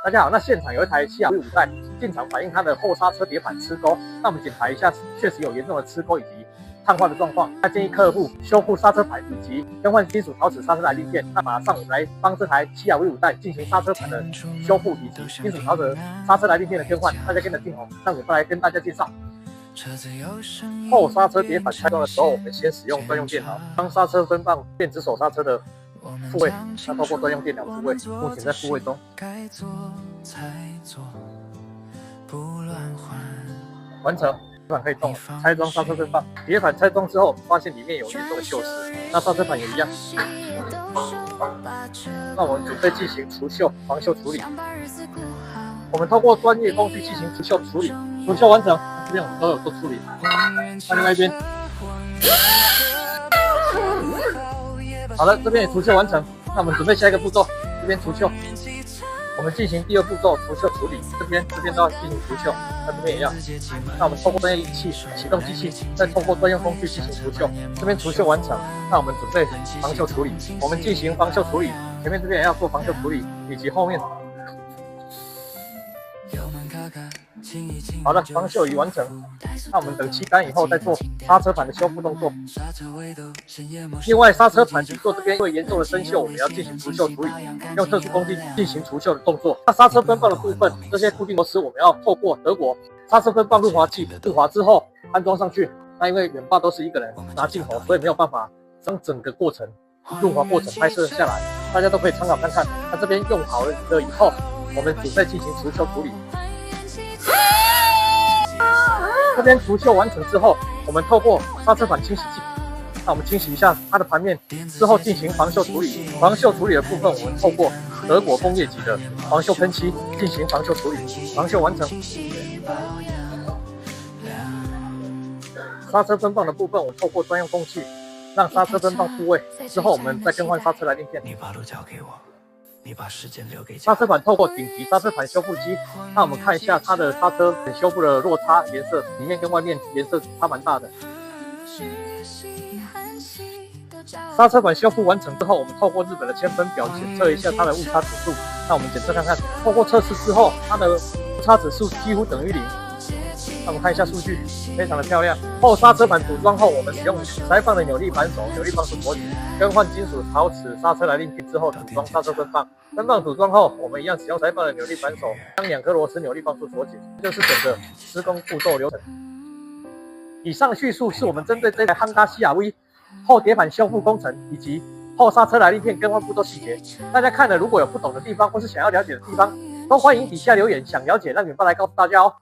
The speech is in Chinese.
大家好，那现场有一台西雅威5代进场反映它的后刹车碟板吃钩，那我们检查一下，确实有严重的吃钩以及碳化的状况。那建议客户修复刹车盘以及更换金属陶瓷刹车来零件。那马上我们来帮这台西雅威5代进行刹车盘的修复以及金属陶瓷刹车来零件的更换。大家跟着听哦，让我来跟大家介绍。后刹车碟板拆装的时候，我们先使用专用电脑将刹车分棒电子手刹车的复位，那透过专用电脑复位，目前在复位中。完成，碟板可以动了。拆装刹车分棒，碟板拆装之后，发现里面有严重的锈蚀，那刹车盘也一样。那我们准备进行除锈、防锈处理。我们透过专业工具进行除锈处理，除锈完成，这边我们都有做处理。那另外一边，好了，这边也除锈完成。那我们准备下一个步骤，这边除锈。我们进行第二步骤除锈处理，这边都要进行除锈，那这边也要。那我们透过专业仪器启动机器，再透过专用工具进行除锈。这边除锈完成，那我们准备防锈处理。我们进行防锈处理，前面这边也要做防锈处理，以及后面。好了，防锈已完成。那我们等期干以后再做刹车盘的修复动作。另外，刹车盘底座这边因为严重的生锈，我们要进行除锈处理，用特殊工具进行除锈的动作。那刹车分棒的部分，这些固定螺丝我们要透过德国刹车分棒润滑剂润滑之后安装上去。那因为远爸都是一个人拿镜头，所以没有办法将整个过程润滑过程拍摄下来，大家都可以参考看看。那这边用好了以后，我们准备进行除锈处理。这边除锈完成之后，我们透过刹车盘清洗剂，那我们清洗一下它的盘面之后进行防锈处理。防锈处理的部分，我们透过德国工业级的防锈喷漆进行防锈处理。防锈完成。刹车分棒的部分，我透过专用工具让刹车分棒复位之后，我们再更换刹车来零件。你把路交给我。你把时间留给刹车盘透过顶级刹车盘修复机，那我们看一下它的刹车修复的落差颜色，里面跟外面颜色差蛮大的。刹车盘修复完成之后，我们透过日本的千分表检测一下它的误差指数。那我们检测看看，透过测试之后，它的误差指数几乎等于0。那我们看一下数据，非常的漂亮。后刹车盘组装后，我们使用塞棒的扭力扳手、扭力棒手锁紧，更换金属陶瓷刹车来令片之后，组装刹车分棒。分棒组装后，我们一样使用塞棒的扭力扳手，将2颗螺丝扭力棒处锁紧，这就是整个施工步骤流程。以上叙述是我们针对这台汉达西雅威后碟板修复工程以及后刹车来令片更换步骤细节。大家看了如果有不懂的地方或是想要了解的地方，都欢迎底下留言，想了解让远爸来告诉大家哦。